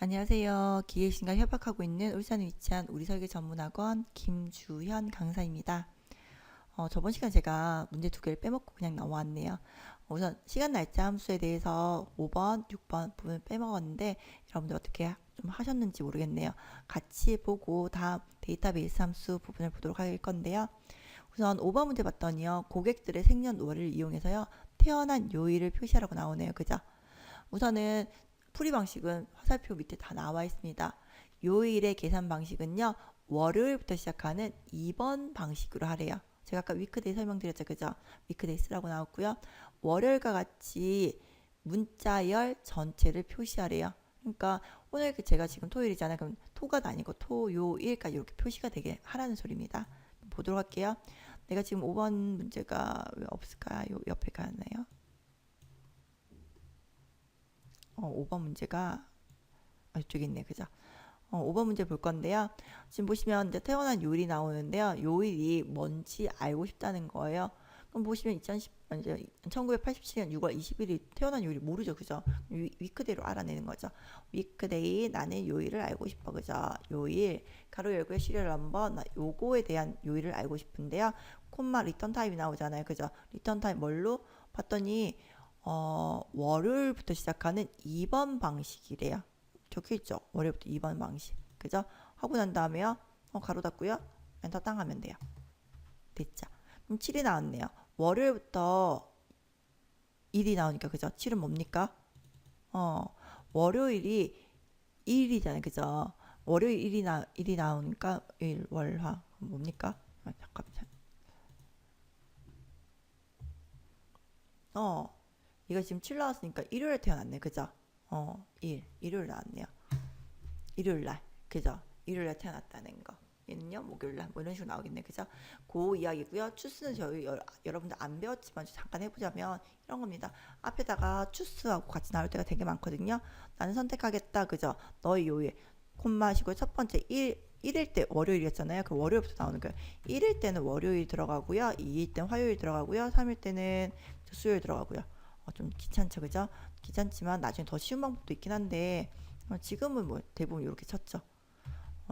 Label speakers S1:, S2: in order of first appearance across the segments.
S1: 안녕하세요. 기계신과 협업하고 있는 울산에 위치한 우리설계 전문학원 김주현 강사입니다. 저번 시간 제가 문제 두 개를 빼먹고 그냥 넘어왔네요. 우선 시간 날짜 함수에 대해서 5번, 6번 부분 빼먹었는데 여러분들 어떻게 좀 하셨는지 모르겠네요. 같이 보고 다음 데이터베이스 함수 부분을 보도록 할 건데요. 우선 5번 문제 봤더니요. 고객들의 생년월일을 이용해서요. 태어난 요일을 표시하라고 나오네요. 그죠? 우선은 풀이 방식은 화살표 밑에 다 나와 있습니다. 요일의 계산 방식은요. 월요일부터 시작하는 2번 방식으로 하래요. 제가 아까 위크데이 설명드렸죠. 그죠? 위크데이 쓰라고 나왔고요. 월요일과 같이 문자열 전체를 표시하래요. 그러니까 오늘 제가 지금 토요일이잖아요. 그럼 토가 아니고 토요일까지 이렇게 표시가 되게 하라는 소리입니다. 보도록 할게요. 내가 지금 5번 문제가 왜 없을까요? 옆에 가나요? 5번 문제가 이쪽에 있네. 그죠? 5번 문제 볼 건데요. 지금 보시면 이제 태어난 요일이 나오는데요. 요일이 뭔지 알고 싶다는 거예요. 그럼 보시면 1987년 6월 20일이 태어난 요일이 모르죠. 그죠? 위크데이로 알아내는 거죠. 위크데이 나는 요일을 알고 싶어. 그죠? 요일 가로 열고의 시리얼 넘버 나 요거에 대한 요일을 알고 싶은데요. 콤마 리턴 타임이 나오잖아요. 그죠? 리턴 타임 뭘로 봤더니 월요일부터 시작하는 2번 방식이래요. 적혀있죠? 월요일부터 2번 방식. 그죠? 하고 난 다음에요. 가로 닫고요. 엔터 땅 하면 돼요. 됐죠? 그럼 7이 나왔네요. 월요일부터 1이 나오니까 그죠? 7은 뭡니까? 월요일이 1이잖아요. 그죠? 월요일 1이 나오니까 일, 월, 화. 뭡니까? 잠깐만. 이거 지금 7 나왔으니까 일요일에 태어났네. 그죠? 일요일 나왔네요. 일요일 날. 그죠? 일요일 날 태어났다는 거. 얘는요, 목요일 날. 뭐 이런 식으로 나오겠네. 그죠? 그 이야기고요. 추스는 저희 여러분들 안 배웠지만 잠깐 해보자면 이런 겁니다. 앞에다가 추스하고 같이 나올 때가 되게 많거든요. 나는 선택하겠다. 그죠? 너의 요일. 콤마시고 첫 번째 1일 때 월요일이었잖아요. 그 월요일부터 나오는 거예요. 1일 때는 월요일 들어가고요. 2일 때는 화요일 들어가고요. 3일 때는 수요일 들어가고요. 좀 귀찮죠, 그죠? 귀찮지만 나중에 더 쉬운 방법도 있긴 한데 지금은 뭐 대부분 이렇게 쳤죠.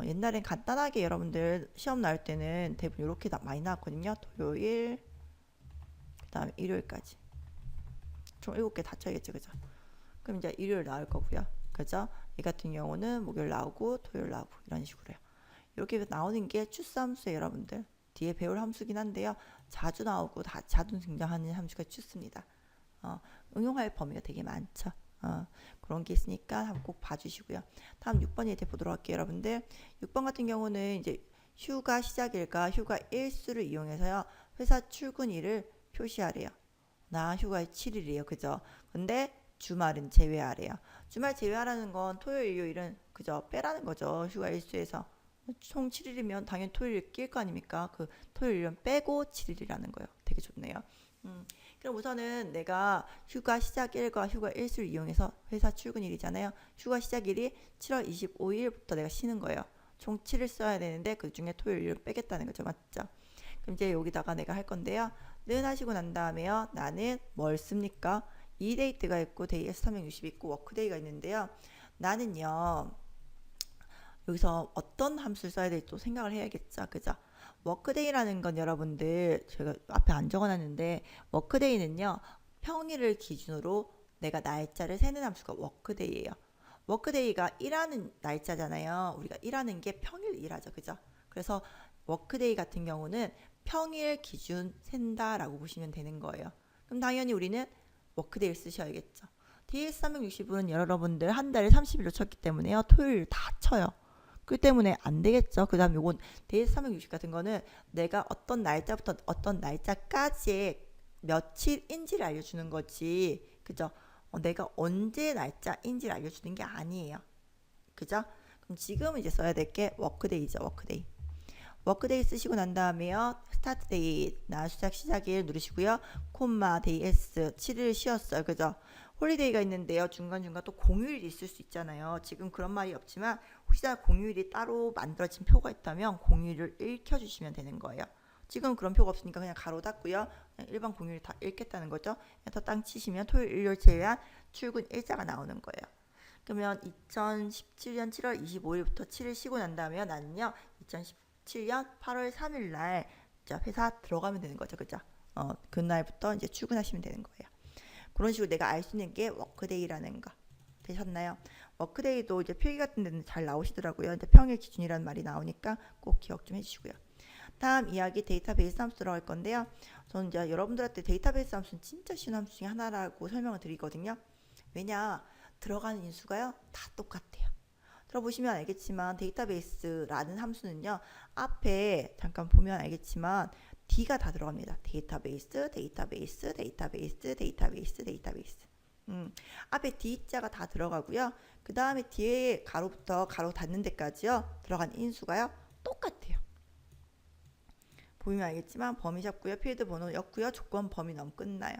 S1: 옛날엔 간단하게 여러분들 시험 나올 때는 대부분 이렇게 많이 나왔거든요. 토요일, 그다음에 일요일까지 총 7개 다 쳐야겠죠, 그죠? 그럼 이제 일요일 나올 거고요, 그죠? 이 같은 경우는 목요일 나오고 토요일 나오고 이런 식으로요. 이렇게 나오는 게 추수함수예요, 여러분들. 뒤에 배울 함수긴 한데요. 자주 나오고 다 자주 등장하는 함수가 추수입니다. 응용할 범위가 되게 많죠. 그런 게 있으니까 한번 꼭 봐주시고요. 다음 6번에 대해 보도록 할게요, 여러분들. 6번 같은 경우는 이제 휴가 시작일과 휴가 일수를 이용해서요. 회사 출근일을 표시하래요. 나 휴가에 7일이에요. 그죠? 근데 주말은 제외하래요. 주말 제외하라는 건 토요일, 일요일은 그죠? 빼라는 거죠. 휴가 일수에서. 총 7일이면 당연히 토요일 낄 거 아닙니까? 그 토요일은 빼고 7일이라는 거예요. 되게 좋네요. 그럼 우선은 내가 휴가 시작일과 휴가 일수를 이용해서 회사 출근일이잖아요. 휴가 시작일이 7월 25일부터 내가 쉬는 거예요. 총 7일 써야 되는데 그 중에 토요일을 빼겠다는 거죠. 맞죠? 그럼 이제 여기다가 내가 할 건데요. 는 하시고 난 다음에요. 나는 뭘 씁니까? 이 데이트가 있고 데이에서 360 있고 워크데이가 있는데요. 나는요. 여기서 어떤 함수를 써야 될지 또 생각을 해야겠죠. 그죠? 워크데이라는 건 여러분들 제가 앞에 안 적어놨는데 워크데이는요. 평일을 기준으로 내가 날짜를 세는 함수가 워크데이예요. 워크데이가 일하는 날짜잖아요. 우리가 일하는 게 평일 일하죠. 그죠? 그래서 워크데이 같은 경우는 평일 기준 센다라고 보시면 되는 거예요. 그럼 당연히 우리는 워크데이를 쓰셔야겠죠. DS360은 여러분들 한 달에 30일로 쳤기 때문에요. 토요일 다 쳐요. 그 때문에 안 되겠죠. 그 다음 요건 데이트360 같은 거는 내가 어떤 날짜부터 어떤 날짜까지 며칠인지를 알려주는 거지. 그죠? 내가 언제 날짜인지를 알려주는 게 아니에요. 그죠? 그럼 지금 이제 써야 될 게 워크데이죠. 워크데이. 워크데이 쓰시고 난 다음에요. 스타트 데이 나 시작일 누르시고요. 콤마 데이 S 7일 쉬었어요. 그죠? 홀리데이가 있는데요. 중간중간 또 공휴일이 있을 수 있잖아요. 지금 그런 말이 없지만 혹시나 공휴일이 따로 만들어진 표가 있다면 공휴일을 읽혀주시면 되는 거예요. 지금 그런 표가 없으니까 그냥 가로 닫고요. 그냥 일반 공휴일 다 읽겠다는 거죠. 엔터 땅 치시면 토요일, 일요일 제외한 출근 일자가 나오는 거예요. 그러면 2017년 7월 25일부터 7일 쉬고 난 다음에 나는요 2017년 8월 3일 날 회사 들어가면 되는 거죠. 그죠? 그날부터 이제 출근하시면 되는 거예요. 그런 식으로 내가 알 수 있는 게 워크데이라는 거. 되셨나요? 워크데이도 이제 필기 같은 데는 잘 나오시더라고요. 이제 평일 기준이라는 말이 나오니까 꼭 기억 좀 해주시고요. 다음 이야기 데이터베이스 함수 들어갈 건데요. 저는 이제 여러분들한테 데이터베이스 함수는 진짜 쉬운 함수 중에 하나라고 설명을 드리거든요. 왜냐? 들어가는 인수가요 다 똑같아요. 들어보시면 알겠지만 데이터베이스라는 함수는요 앞에 잠깐 보면 알겠지만 D가 다 들어갑니다. 데이터베이스, 데이터베이스, 데이터베이스, 데이터베이스, 데이터베이스. 앞에 D자가 다 들어가고요. 그 다음에 뒤에 가로부터 가로 닫는 데까지요 들어간 인수가요 똑같아요. 보면 알겠지만 범위 잡고요. 필드 번호 였고요. 조건 범위 넣으면 끝나요.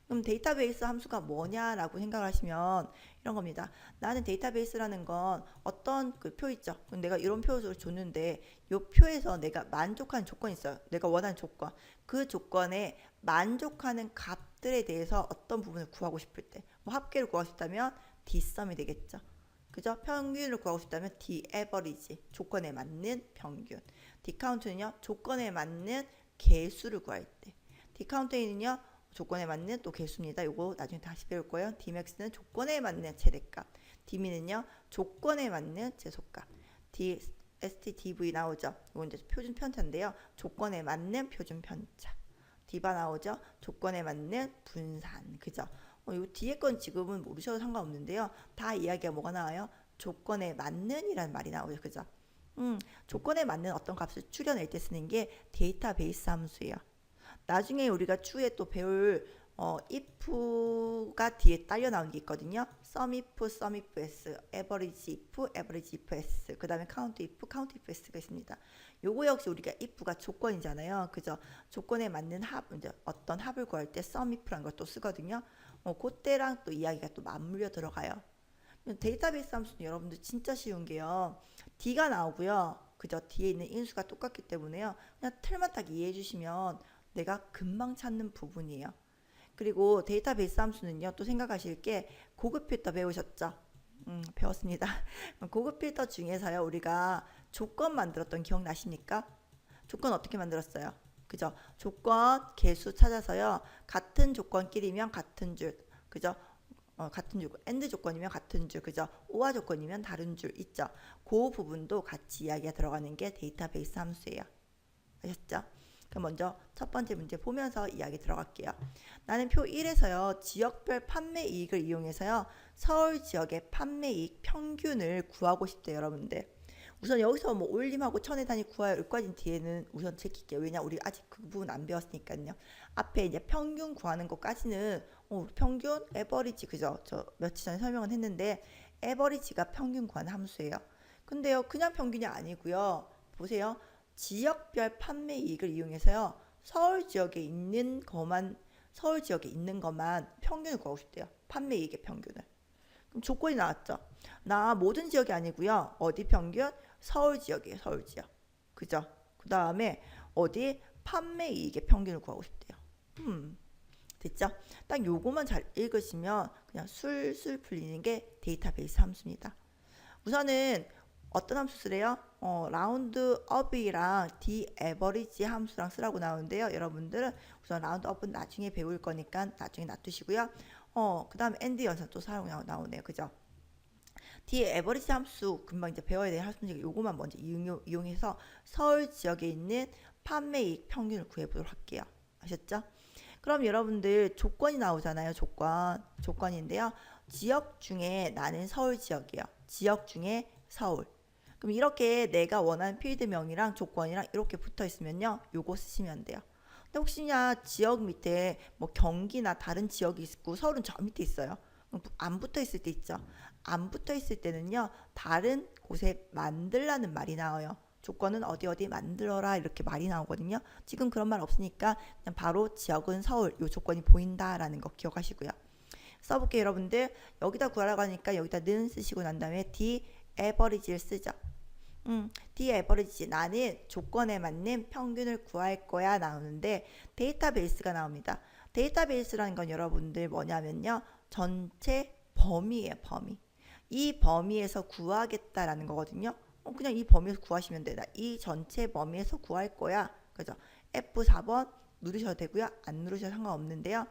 S1: 그럼 데이터베이스 함수가 뭐냐라고 생각을 하시면 이런 겁니다. 나는 데이터베이스라는 건 어떤 그 표 있죠. 내가 이런 표를 줬는데 이 표에서 내가 만족하는 조건이 있어요. 내가 원하는 조건. 그 조건에 만족하는 값들에 대해서 어떤 부분을 구하고 싶을 때 뭐 합계를 구하고 싶다면 D썸이 되겠죠. 그죠? 평균을 구하고 싶다면 D 에버리지 조건에 맞는 평균. D 카운트는요 조건에 맞는 개수를 구할 때. D 카운트는요 조건에 맞는 또 개수입니다. 요거 나중에 다시 배울 거예요. Dmax는 조건에 맞는 최대값. D민은요 조건에 맞는 최소값. STDV 나오죠. 이건 이제 표준 편차인데요. 조건에 맞는 표준 편차. D바 나오죠. 조건에 맞는 분산. 그죠? 요 뒤에 건 지금은 모르셔도 상관없는데요. 다 이야기가 뭐가 나와요? 조건에 맞는 이라는 말이 나오죠. 그죠? 조건에 맞는 어떤 값을 추려낼 때 쓰는 게 데이터베이스 함수예요. 나중에 우리가 추후에 또 배울 if가 뒤에 딸려 나오는 게 있거든요. sum if, sum if s, average if, average if s, 그 다음에 count if, count if s가 있습니다. 요거 역시 우리가 if가 조건이잖아요. 그죠? 조건에 맞는 합, 이제 어떤 합을 구할 때 sum if라는 걸 또 쓰거든요. 그때랑 또 이야기가 또 맞물려 들어가요. 데이터베이스 함수는 여러분들 진짜 쉬운 게요. D가 나오고요. 그죠? 뒤에 있는 인수가 똑같기 때문에요. 그냥 틀만 딱 이해해 주시면 내가 금방 찾는 부분이에요. 그리고 데이터베이스 함수는요. 또 생각하실 게 고급 필터 배우셨죠? 배웠습니다. 고급 필터 중에서요. 우리가 조건 만들었던 기억나십니까? 조건 어떻게 만들었어요? 그죠? 조건 개수 찾아서요. 같은 조건끼리면 같은 줄. 그죠? 같은 줄, AND 조건이면 같은 줄, 그죠? OR 조건이면 다른 줄 있죠? 그 부분도 같이 이야기가 들어가는 게 데이터베이스 함수예요. 아셨죠? 그럼 먼저 첫 번째 문제 보면서 이야기 들어갈게요. 나는 표 1에서요. 지역별 판매 이익을 이용해서요. 서울 지역의 판매이익 평균을 구하고 싶대요. 여러분들. 우선 여기서 뭐 올림하고 천의 단위 구하여 여기까지 뒤에는 우선 제낄게요. 왜냐 우리 아직 그 부분 안 배웠으니까요. 앞에 이제 평균 구하는 것까지는 평균, 에버리지 그죠? 저 며칠 전에 설명은 했는데 에버리지가 평균 구하는 함수예요. 근데요 그냥 평균이 아니고요. 보세요. 지역별 판매 이익을 이용해서요. 서울 지역에 있는 것만 평균을 구하고 싶대요. 판매 이익의 평균을. 그럼 조건이 나왔죠. 나 모든 지역이 아니고요. 어디 평균? 서울 지역이에요. 서울 지역. 그죠? 그 다음에 어디? 판매 이익의 평균을 구하고 싶대요. 됐죠? 딱 요거만 잘 읽으시면 그냥 술술 풀리는 게 데이터베이스 함수입니다. 우선은 어떤 함수 쓰래요? 라운드 업이랑 디에버리지 함수랑 쓰라고 나오는데요. 여러분들은 우선 라운드 업은 나중에 배울 거니까 나중에 놔두시고요. 그 다음에 엔드 연산 또 사용 나오네요. 그죠? 디에버리지 함수 금방 이제 배워야 될 함수니까 요거만 먼저 이용해서 서울 지역에 있는 판매이익 평균을 구해보도록 할게요. 아셨죠? 그럼 여러분들 조건이 나오잖아요. 조건인데요. 지역 중에 나는 서울 지역이에요. 지역 중에 서울. 그럼 이렇게 내가 원하는 필드명이랑 조건이랑 이렇게 붙어 있으면요. 요거 쓰시면 돼요. 근데 혹시나 지역 밑에 뭐 경기나 다른 지역이 있고 서울은 저 밑에 있어요. 안 붙어 있을 때 있죠. 안 붙어 있을 때는요. 다른 곳에 만들라는 말이 나와요. 조건은 어디 만들어라 이렇게 말이 나오거든요. 지금 그런 말 없으니까 그냥 바로 지역은 서울 요 조건이 보인다라는 거 기억하시고요. 써볼게요. 여러분들 여기다 구하라고 하니까 여기다 는 쓰시고 난 다음에 D 에버리지를 쓰죠. D 에버리지 나는 조건에 맞는 평균을 구할 거야 나오는데 데이터베이스가 나옵니다. 데이터베이스라는 건 여러분들 뭐냐면요. 전체 범위예요. 범위. 이 범위에서 구하겠다라는 거거든요. 그냥 이 범위에서 구하시면 돼. 나 이 전체 범위에서 구할 거야. 그죠? F4번 누르셔도 되고요. 안 누르셔도 상관없는데요.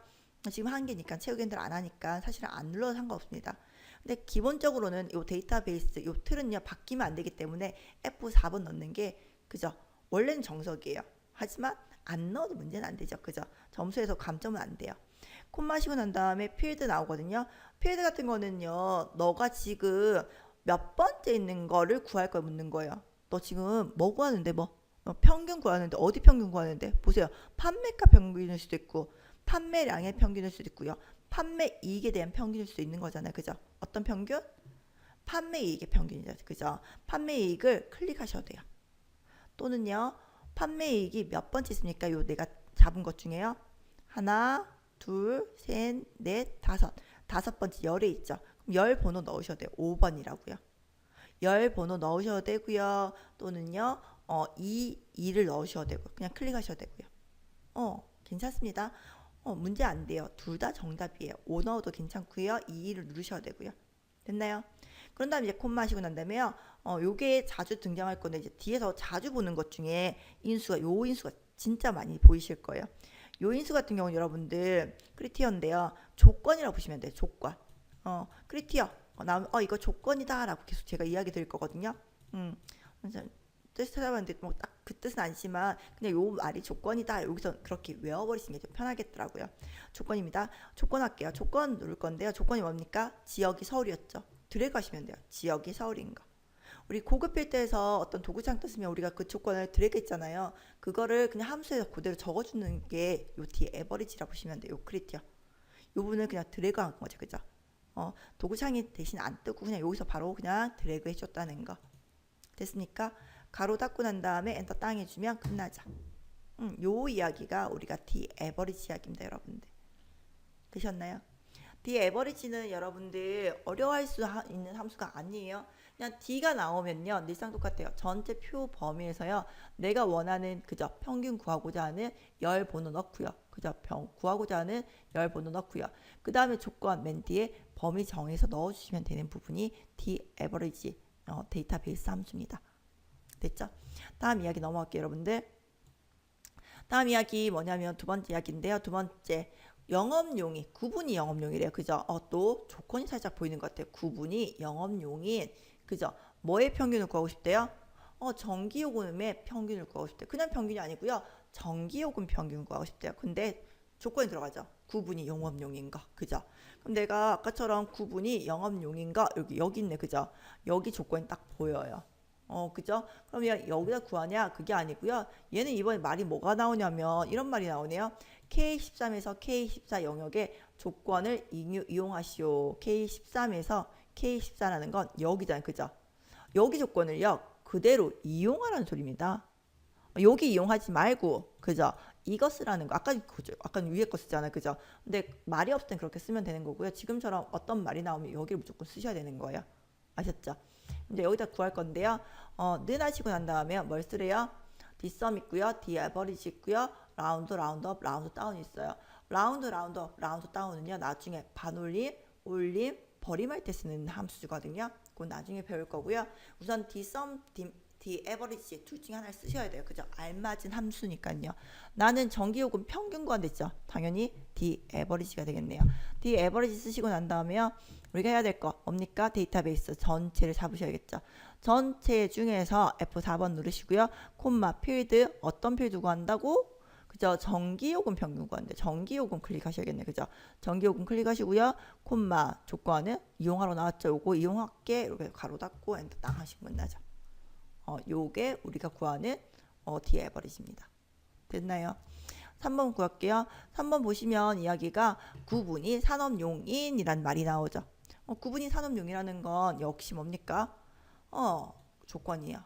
S1: 지금 한 개니까 채우기들 안 하니까 사실은 안 눌러도 상관없습니다. 근데 기본적으로는 이 데이터베이스 이 틀은요 바뀌면 안 되기 때문에 F4번 넣는 게 그죠? 원래는 정석이에요. 하지만 안 넣어도 문제는 안 되죠. 그죠? 점수에서 감점은 안 돼요. 콤마 시고 난 다음에 필드 나오거든요. 필드 같은 거는요. 너가 지금 몇 번째 있는 거를 구할 걸 묻는 거예요. 너 지금 뭐 구하는데 뭐 평균 구하는데 어디 평균 구하는데 보세요. 판매가 평균일 수도 있고 판매량의 평균일 수도 있고요. 판매 이익에 대한 평균일 수도 있는 거잖아요. 그죠? 어떤 평균? 판매 이익의 평균이죠. 그죠? 판매 이익을 클릭하셔도 돼요. 또는요. 판매 이익이 몇 번째 있습니까? 요 내가 잡은 것 중에요. 하나, 둘, 셋, 넷, 다섯 번째 열에 있죠. 그럼 열 번호 넣으셔도 돼요. 5번이라고요. 열 번호 넣으셔도 되고요. 또는요. 이를 넣으셔도 되고 그냥 클릭하셔도 되고요. 괜찮습니다. 문제 안 돼요. 둘 다 정답이에요. 5 넣어도 괜찮고요. 2를 누르셔도 되고요. 됐나요? 그런 다음에 이제 콤마 하시고 난 다음에요. 요게 자주 등장할 건데 이제 뒤에서 자주 보는 것 중에 인수가 요 인수가 진짜 많이 보이실 거예요. 요 인수 같은 경우는 여러분들 크리티어인데요. 조건이라고 보시면 돼요. 조건. 크리티어. 나오면 이거 조건이다라고 계속 제가 이야기 드릴 거거든요. 뜻 찾아봤는데 뭐 딱 그 뜻은 아니지만 그냥 요 말이 조건이다. 여기서 그렇게 외워버리시는 게 좀 편하겠더라고요. 조건입니다. 조건 할게요. 조건 누를 건데요. 조건이 뭡니까? 지역이 서울이었죠. 드래그 하시면 돼요. 지역이 서울인 거. 우리 고급 필드에서 어떤 도구창 떴으면 우리가 그 조건을 드래그 했잖아요. 그거를 그냥 함수에서 그대로 적어주는 게 요 뒤에 에버리지라고 보시면 돼요. 요 크리티어. 요 부분을 그냥 드래그 한 거죠. 그죠? 도구창이 대신 안 뜨고 그냥 여기서 바로 그냥 드래그 해줬다는 거. 됐습니까? 가로 닫고 난 다음에 엔터 땅 해주면 끝나죠. 요 이야기가 우리가 D 에버리지 이야기입니다. 여러분들. 되셨나요? D 에버리지는 여러분들 어려워할 수 있는 함수가 아니에요. 그냥 D가 나오면요. 늘상 똑같아요. 전체 표 범위에서요. 내가 원하는 그저 평균 구하고자 하는 열 번호 넣고요. 그저 구하고자 하는 열 번호 넣고요. 그 다음에 조건 맨 뒤에 범위 정해서 넣어주시면 되는 부분이 D 에버리지 데이터베이스 함수입니다. 됐죠? 다음 이야기 넘어갈게요. 여러분들. 다음 이야기 뭐냐면 두 번째 이야기인데요. 두 번째 영업용이 구분이 영업용이래요. 그죠? 또 조건이 살짝 보이는 것 같아요. 구분이 영업용인 그죠? 뭐의 평균을 구하고 싶대요? 전기요금의 평균을 구하고 싶대요. 그냥 평균이 아니고요. 전기요금 평균을 구하고 싶대요. 근데 조건이 들어가죠. 구분이 영업용인 거. 그죠? 그럼 내가 아까처럼 구분이 영업용인 거 여기 있네. 그죠? 여기 조건이 딱 보여요. 그죠? 그럼 여기다 구하냐? 그게 아니고요. 얘는 이번에 말이 뭐가 나오냐면 이런 말이 나오네요. K13에서 K14 영역의 조건을 이용하시오. K13에서 K14라는 건 여기잖아요. 그죠? 여기 조건을요. 그대로 이용하라는 소리입니다. 여기 이용하지 말고 그죠? 이거 쓰라는 거. 아까 위에 거 쓰잖아요. 그죠? 근데 말이 없을 땐 그렇게 쓰면 되는 거고요. 지금처럼 어떤 말이 나오면 여기를 무조건 쓰셔야 되는 거예요. 아셨죠? 이제 여기다 구할 건데요. 는 하시고 난 다음에 뭘 쓰래요? 뒷섬 있고요. D 에버리지 있고요. 라운드 업, 라운드 다운 있어요. 라운드 업, 라운드 다운은요. 나중에 반올림, 올림, 버림할 때 쓰는 함수거든요. 그건 나중에 배울 거고요. 우선 D 에버리지 둘 중에 하나를 쓰셔야 돼요. 그죠? 알맞은 함수니까요. 나는 전기요금 평균 구한댔죠. 당연히 D 에버리지가 되겠네요. D 에버리지 쓰시고 난 다음에요. 우리가 해야 될 거 뭡니까? 데이터베이스 전체를 잡으셔야겠죠. 전체 중에서 F4번 누르시고요. 콤마 필드 어떤 필드 구한다고? 그죠? 전기요금 평균 구한대. 전기요금 클릭하셔야겠네. 그죠? 전기요금 클릭하시고요. 콤마 조건은 이용하러 나왔죠. 요거 이용할게. 이렇게 가로 닫고 엔터 땅 하시면 끝나죠. 요게 우리가 구하는 D 에버리지입니다. 됐나요? 3번 구할게요. 3번 보시면 이야기가 구분이 산업용인이란 말이 나오죠. 구분이 산업용이라는 건 역시 뭡니까? 조건이에요.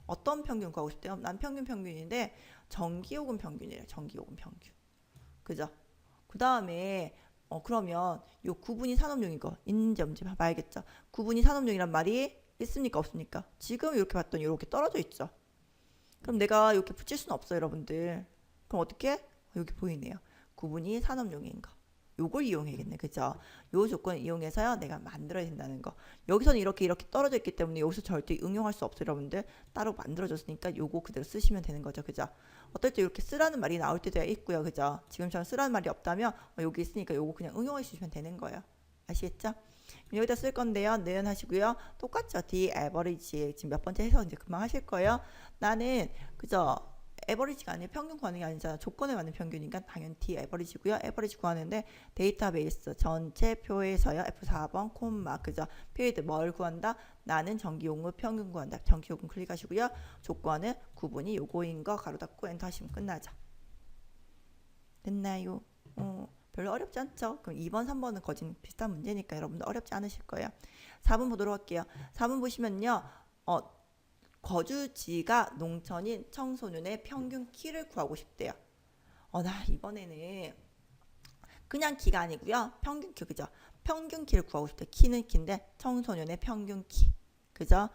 S1: 어떤 평균 구하고 싶대요? 난 평균인데 전기요금 평균이래. 전기요금 평균. 그죠? 그 다음에 그러면 요 구분이 산업용인 거 있는지 없는지 봐야겠죠. 구분이 산업용이란 말이 있습니까? 없습니까? 지금 이렇게 봤더니 이렇게 떨어져 있죠. 그럼 내가 이렇게 붙일 수는 없어요. 여러분들. 그럼 어떻게? 여기 보이네요. 구분이 산업용인 거. 요걸 이용해야겠네. 그죠? 요 조건을 이용해서요. 내가 만들어야 된다는 거. 여기서는 이렇게 떨어져 있기 때문에 여기서 절대 응용할 수 없어요. 여러분들. 따로 만들어졌으니까 요거 그대로 쓰시면 되는 거죠. 그죠? 어떨 때 이렇게 쓰라는 말이 나올 때도 있고요. 그죠? 지금처럼 쓰라는 말이 없다면 여기 있으니까 요거 그냥 응용해 주시면 되는 거예요. 아시겠죠? 여기다 쓸 건데요. 는 하시고요. 똑같죠. the average 지금 몇 번째 해서 이제 금방 하실 거예요. 나는 그죠? 에버리지가 아니라 평균 구하는 게 아니잖아. 조건에 맞는 평균이니까 당연히 the average고요. 에버리지 구하는데 데이터베이스 전체 표에서요. F4번 콤마 그죠? period 뭘 구한다? 나는 전기요금 평균 구한다. 전기요금 클릭하시고요. 조건은 구분이 요거인 거 가로 닫고 엔터 하시면 끝나죠. 됐나요? 별로 어렵지 않죠? 그럼 2번, 3번은 거진 비슷한 문제니까 여러분들 어렵지 않으실 거예요. 4번 보도록 할게요. 4번 보시면요. 거주지가 농촌인 청소년의 평균 키를 구하고 싶대요. 나 이번에는 그냥 키가 아니고요. 평균 키, 그죠? 평균 키를 구하고 싶대요. 키는 키인데 청소년의 평균 키. 그죠?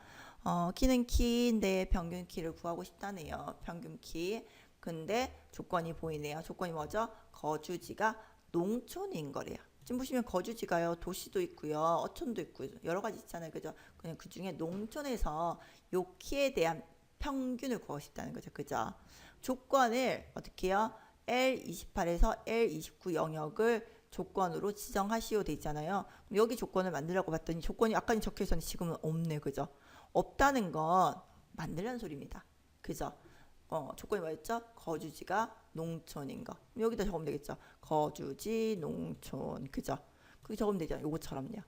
S1: 키는 키인데 평균 키를 구하고 싶다네요. 평균 키. 근데 조건이 보이네요. 조건이 뭐죠? 거주지가 농촌인 거래요. 지금 보시면 거주지가요. 도시도 있고요. 어촌도 있고 여러 가지 있잖아요. 그죠? 그냥 그중에 농촌에서 요 키에 대한 평균을 구하고 싶다는 거죠. 그죠? 조건을 어떻게 해요? L28에서 L29 영역을 조건으로 지정하시오 돼 있잖아요. 그럼 여기 조건을 만들라고 봤더니 조건이 아까 적혀 있었는데 지금은 없네. 그죠? 없다는 건 만들라는 소리입니다. 그죠? 조건이 뭐였죠? 거주지가 농촌인 거. 여기다 적으면 되겠죠. 거주지 농촌. 그죠? 그게 적으면 되잖아요. 요거처럼요.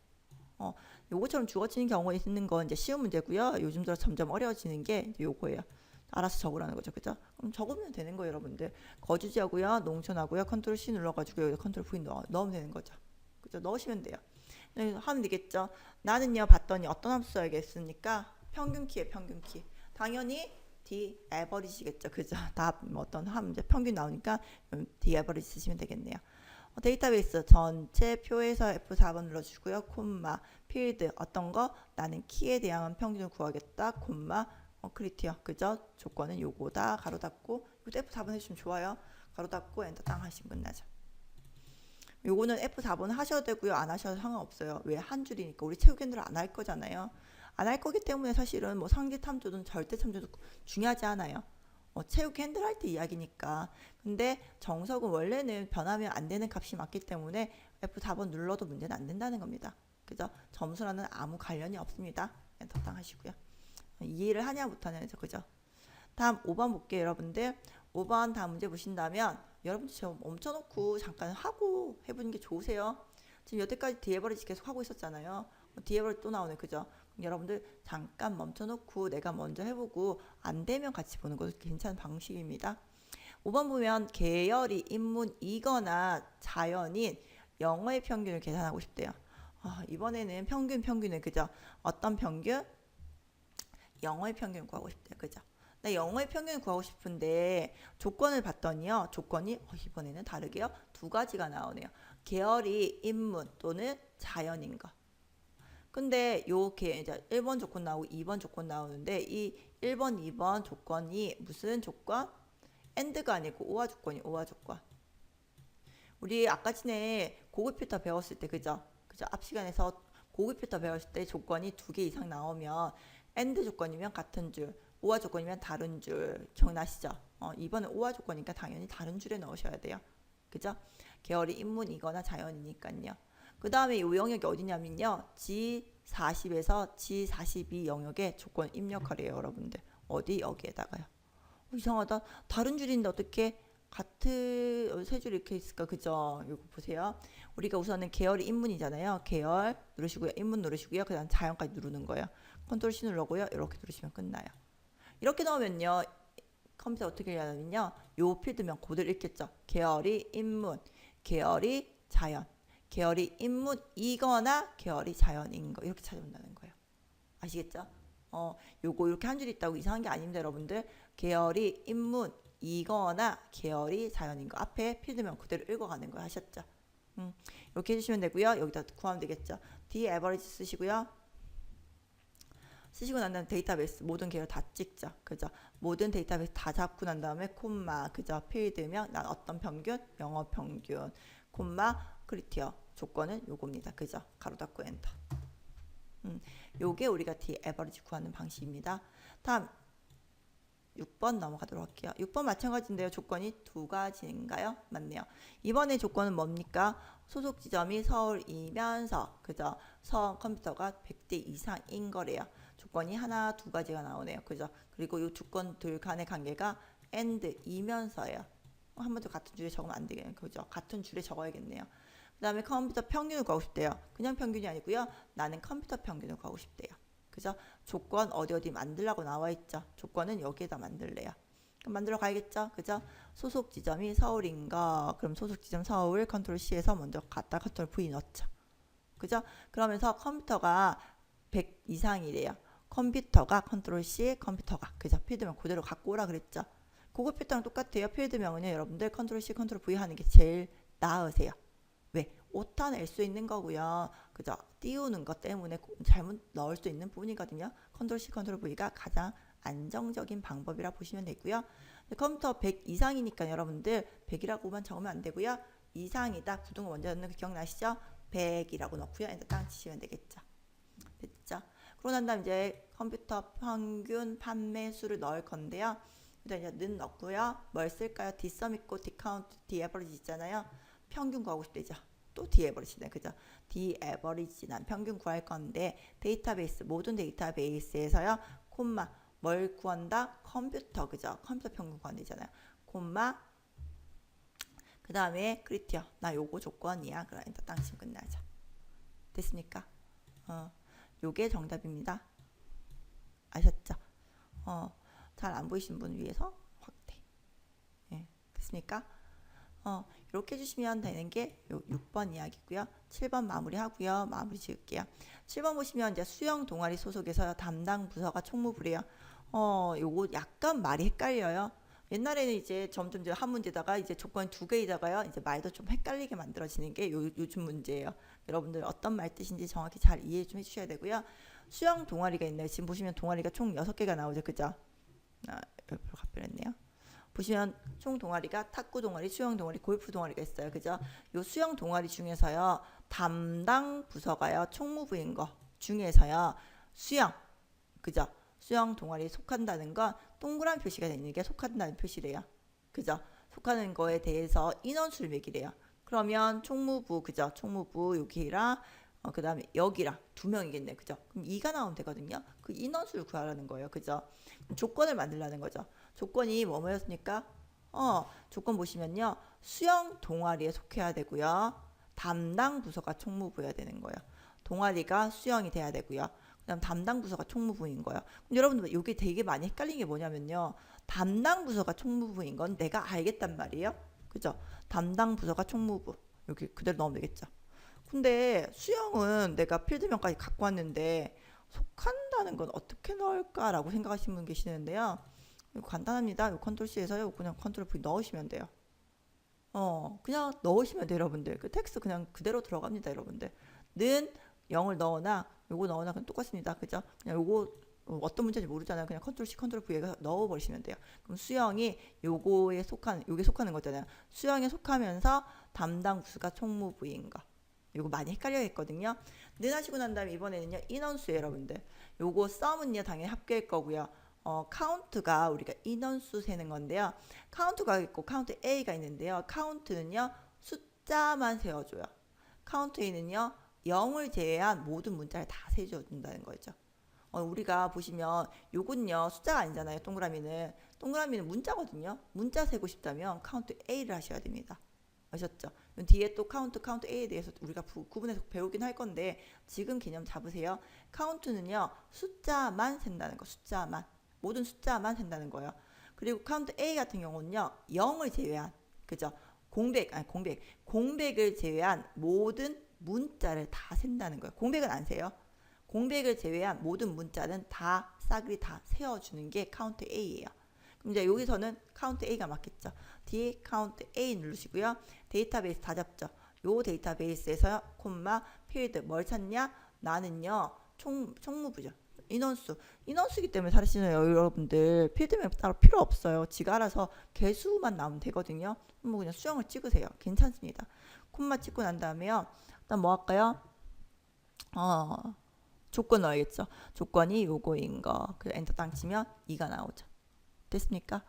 S1: 요거처럼 주어지는 경우가 있는 건 이제 쉬운 문제고요. 요즘 들어 점점 어려워지는 게 요거예요. 알아서 적으라는 거죠. 그죠? 그럼 적으면 되는 거예요, 여러분들. 거주지하고요, 농촌하고요, 컨트롤 C 눌러가지고 여기다 컨트롤 V 넣으면 되는 거죠. 그죠? 넣으시면 돼요. 하면 되겠죠. 나는요, 봤더니 어떤 함수 써야겠습니까? 평균 키에 평균 키. 당연히 the average겠죠. 그죠? 다 어떤 이제 평균 나오니까 the average 쓰시면 되겠네요. 데이터베이스 전체 표에서 F4번 눌러주고요. 콤마 필드 어떤 거 나는 키에 대한 평균을 구하겠다. 콤마 크리티어 그죠? 조건은 요거다. 가로 닫고 이것도 F4번 해주시면 좋아요. 가로 닫고 엔터 땅 하시면 끝나죠. 요거는 F4번 하셔도 되고요. 안 하셔도 상관없어요. 왜? 한 줄이니까 우리 체육 핸들 안 할 거잖아요. 안 할 거기 때문에 사실은 뭐 상대 탐조든 절대 탐조든 중요하지 않아요. 체육 핸들 할 때 이야기니까. 근데 정석은 원래는 변하면 안 되는 값이 맞기 때문에 F4번 눌러도 문제는 안 된다는 겁니다. 그죠? 점수랑은 아무 관련이 없습니다. 엔터 땅 하시고요. 이해를 하냐 못하냐 해서 그죠? 다음 5번 볼게요, 여러분들. 5번 다음 문제 보신다면 여러분들 좀 멈춰놓고 잠깐 하고 해보는 게 좋으세요. 지금 여태까지 디에버리지 계속 하고 있었잖아요. 디에버리지 또 나오네, 그죠? 여러분들 잠깐 멈춰놓고 내가 먼저 해보고 안 되면 같이 보는 것도 괜찮은 방식입니다. 5번 보면 계열이 인문이거나 자연인 영어의 평균을 계산하고 싶대요. 이번에는 평균을 그죠? 어떤 평균? 영어의 평균을 구하고 싶대요. 그죠? 나 영어의 평균을 구하고 싶은데 조건을 봤더니요. 조건이 이번에는 다르게요. 두 가지가 나오네요. 계열이 인문 또는 자연인 거. 근데 요게 이제 1번 조건 나오고 2번 조건 나오는데 이 1번, 2번 조건이 무슨 조건? AND가 아니고 OR 조건이 OR 조건. 우리 아까 전에 고급 필터 배웠을 때 그죠? 앞 시간에서 고급 필터 배웠을 때 조건이 2개 이상 나오면 AND 조건이면 같은 줄, OR 조건이면 다른 줄 기억나시죠? 이번에 OR 조건이니까 당연히 다른 줄에 넣으셔야 돼요. 그죠? 계열이 인문이거나 자연이니까요. 그 다음에 이 영역이 어디냐면요. G40에서 G42 영역의 조건 입력하래요. 여러분들. 어디? 여기에다가요. 이상하다. 다른 줄인데 어떻게 같은 세 줄 이렇게 있을까? 그죠? 이거 보세요. 우리가 우선은 계열이 인문이잖아요. 계열 누르시고요. 인문 누르시고요. 그 다음 자연까지 누르는 거예요. 컨트롤 C 누르고요. 이렇게 누르시면 끝나요. 이렇게 넣으면요. 컴퓨터 어떻게 해야 하냐면요. 요 필드면 그대로 읽겠죠. 계열이 인문, 계열이 자연. 계열이 인문이거나 계열이 자연인 거 이렇게 찾아온다는 거예요. 아시겠죠? 요거 이렇게 한 줄 있다고 이상한 게 아닙니다, 여러분들. 계열이 인문이거나 계열이 자연인 거 앞에 필드면 그대로 읽어가는 거 하셨죠? 이렇게 해주시면 되고요. 여기다 구하면 되겠죠. the average 쓰시고요. 쓰시고 난 다음에 데이터베이스 모든 계열 다 찍죠. 그죠? 모든 데이터베이스 다 잡고 난 다음에 콤마 그죠? 필드명 난 어떤 평균? 영어 평균 콤마 크리티어 조건은 요겁니다. 그죠? 가로 닫고 엔터. 요게 우리가 D 에버리지 구하는 방식입니다. 다음 6번 넘어가도록 할게요. 6번 마찬가지인데요. 조건이 두 가지인가요? 맞네요. 이번에 조건은 뭡니까? 소속 지점이 서울이면서 그죠? 컴퓨터가 100대 이상인 거래요. 조건이 하나, 두 가지가 나오네요. 그죠? 그리고 이 조건들 간의 관계가 AND이면서예요. 한 번 더 같은 줄에 적으면 안 되겠네요. 그죠? 같은 줄에 적어야겠네요. 그 다음에 컴퓨터 평균을 구하고 싶대요. 그냥 평균이 아니고요. 나는 컴퓨터 평균을 구하고 싶대요. 그죠? 조건 어디 만들라고 나와 있죠. 조건은 여기에다 만들래요. 그럼 만들어 가야겠죠. 그죠? 소속 지점이 서울인 거. 그럼 소속 지점 서울 컨트롤 C에서 먼저 갖다 컨트롤 V 넣죠. 그죠? 그러면서 컴퓨터가 100 이상이래요. 컴퓨터가 컨트롤 C 컴퓨터가 그죠? 필드명 그대로 갖고 오라 그랬죠. 그거 필드랑 똑같아요. 필드명은요. 여러분들 컨트롤 C 컨트롤 V 하는 게 제일 나으세요. 왜? 오타 낼 수 있는 거고요. 그죠? 띄우는 것 때문에 잘못 넣을 수 있는 부분이거든요. 컨트롤 C, 컨트롤 V가 가장 안정적인 방법이라 보시면 되고요. 컴퓨터 100 이상이니까 여러분들 100이라고만 적으면 안 되고요. 이상이다. 구동을 먼저 넣는 거 기억나시죠? 100이라고 넣고요. 엔터 땅 치시면 되겠죠. 됐죠? 그러고 난 다음 이제 컴퓨터 평균 판매 수를 넣을 건데요. 일단 이제 는 넣고요. 뭘 쓸까요? D썸 있고 D카운트, D에버리지 있잖아요. 평균 구하고 싶대죠. 또 D에버리지네. 그죠? D에버리지 난 평균 구할 건데 데이터베이스 모든 데이터베이스에서요. 콤마 뭘 구한다? 컴퓨터. 그죠? 컴퓨터 평균 구한대잖아요. 콤마 그 다음에 크리티어 나 요거 조건이야. 그러니까 땅 치면 끝나죠. 됐습니까? 요게 정답입니다. 아셨죠? 잘 안 보이신 분 위해서 확대. 예, 됐습니까? 이렇게 해주시면 되는 게 요 6번 이야기고요. 7번 마무리하고요. 마무리 지을게요. 7번 보시면 이제 수영 동아리 소속에서 담당 부서가 총무부래요. 요거 약간 말이 헷갈려요. 옛날에는 이제 점점 이제 한 문제다가 이제 조건 두 개이다가요. 이제 말도 좀 헷갈리게 만들어지는 게 요즘 문제예요. 여러분들 어떤 말 뜻인지 정확히 잘 이해 좀 해주셔야 되고요. 수영 동아리가 있네요. 지금 보시면 동아리가 총 6개가 나오죠. 그죠? 옆으로 가버렸네요. 보시면 총 동아리가 탁구 동아리, 수영 동아리, 골프 동아리가 있어요. 그죠? 요 수영 동아리 중에서요. 담당 부서가요. 총무부인 거 중에서요. 수영. 그죠? 수영 동아리에 속한다는 건 동그란 표시가 되는 게 속한다는 표시래요. 그죠? 속하는 거에 대해서 인원수를 매기래요. 그러면 총무부, 그죠? 총무부 여기랑 그 다음에 여기랑 두 명이겠네. 그죠? 그럼 2가 나오면 되거든요. 그 인원수를 구하라는 거예요. 그죠? 조건을 만들라는 거죠. 조건이 뭐였습니까? 조건 보시면요. 수영 동아리에 속해야 되고요. 담당 부서가 총무부여야 되는 거예요. 동아리가 수영이 돼야 되고요. 그다음 담당 부서가 총무부인 거예요. 그럼 여러분들 여기 되게 많이 헷갈리는 게 뭐냐면요. 담당 부서가 총무부인 건 내가 알겠단 말이에요. 그죠? 담당 부서가 총무부. 여기 그대로 넣으면 되겠죠. 근데 수영은 내가 필드명까지 갖고 왔는데 속한다는 건 어떻게 넣을까라고 생각하시는 분 계시는데요. 이거 간단합니다. 이 컨트롤 C에서요. 그냥 컨트롤 V 넣으시면 돼요. 그냥 넣으시면 돼요, 여러분들. 그 텍스트 그냥 그대로 들어갑니다, 여러분들. 는 0을 넣거나 요거 넣거나 그냥 똑같습니다. 그죠? 그냥 요거 어떤 문제인지 모르잖아요. 그냥 컨트롤 C, 컨트롤 V에 넣어 버리시면 돼요. 그럼 수영이 요게 속하는 거잖아요. 수영에 속하면서 담당 부서가 총무부인 거. 요거 많이 헷갈려 했거든요. 는 하시고 난 다음에 이번에는요. 인원수예요, 여러분들. 요거 썸은요. 당연히 합계일 거고요. 카운트가 우리가 인원수 세는 건데요. 카운트가 있고 카운트 A가 있는데요. 카운트는요. 숫자만 세워줘요. 카운트 A는요. 0을 제외한 모든 문자를 다 세줘준다는 거죠. 우리가 보시면 요건요. 숫자가 아니잖아요. 동그라미는 문자거든요. 문자 세고 싶다면 카운트 A를 하셔야 됩니다. 아셨죠? 뒤에 또 카운트 A에 대해서 우리가 구분해서 배우긴 할 건데 지금 개념 잡으세요. 카운트는요. 숫자만 센다는 거. 숫자만. 모든 숫자만 센다는 거예요. 그리고 카운트 A 같은 경우는요. 0을 제외한 그죠? 공백을 제외한 모든 문자를 다 센다는 거예요. 공백은 안 세요. 공백을 제외한 모든 문자는 다 싸그리 다 세워주는 게 카운트 A예요. 그럼 이제 여기서는 카운트 A가 맞겠죠. 뒤에 카운트 A 누르시고요. 데이터베이스 다 잡죠. 요 데이터베이스에서요. 콤마 필드 뭘 찾냐? 나는요. 총무부죠. 인원수기 때문에 사실은 여러분들 필드명 따로 필요 없어요. 지가 알아서 개수만 나오면 되거든요. 뭐 그냥 수영을 찍으세요. 괜찮습니다. 콤마 찍고 난 다음에요. 일단 뭐 할까요? 조건 넣어야겠죠. 조건이 요거인 거. 그래서 엔터 땅 치면 2가 나오죠. 됐습니까?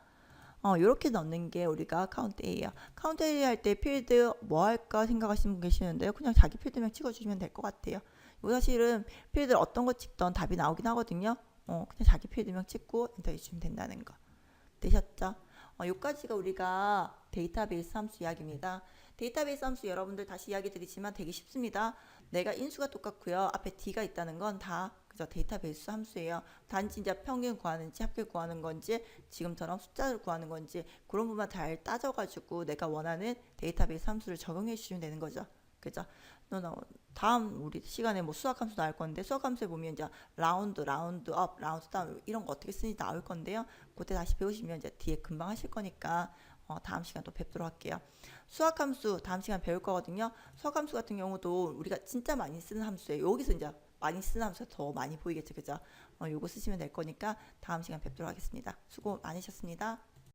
S1: 요렇게 넣는 게 우리가 카운트 A야. 카운트 A 할 때 필드 뭐 할까 생각하시는 분 계시는데요. 그냥 자기 필드명 찍어주시면 될 것 같아요. 이거 사실은 필드 어떤 거 찍던 답이 나오긴 하거든요. 그냥 자기 필드명 찍고 엔터 해주시면 된다는 거. 되셨죠? 요까지가 우리가 데이터베이스 함수 이야기입니다. 데이터베이스 함수 여러분들 다시 이야기 드리지만 되게 쉽습니다. 내가 인수가 똑같고요. 앞에 D가 있다는 건 다 그죠? 데이터베이스 함수예요. 단지 이제 평균 구하는지 합계 구하는 건지 지금처럼 숫자를 구하는 건지 그런 부분만 잘 따져가지고 내가 원하는 데이터베이스 함수를 적용해 주시면 되는 거죠. 그죠? 다음 우리 시간에 뭐 수학 함수 나올 건데 수학 함수에 보면 이제 라운드 업, 라운드 다운 이런 거 어떻게 쓰는지 나올 건데요. 그때 다시 배우시면 이제 뒤에 금방 하실 거니까 다음 시간 또 뵙도록 할게요. 수학 함수 다음 시간 배울 거거든요. 수학 함수 같은 경우도 우리가 진짜 많이 쓰는 함수예요. 여기서 이제 많이 쓰는 함수가 더 많이 보이겠죠. 그죠? 요거 쓰시면 될 거니까 다음 시간 뵙도록 하겠습니다. 수고 많으셨습니다.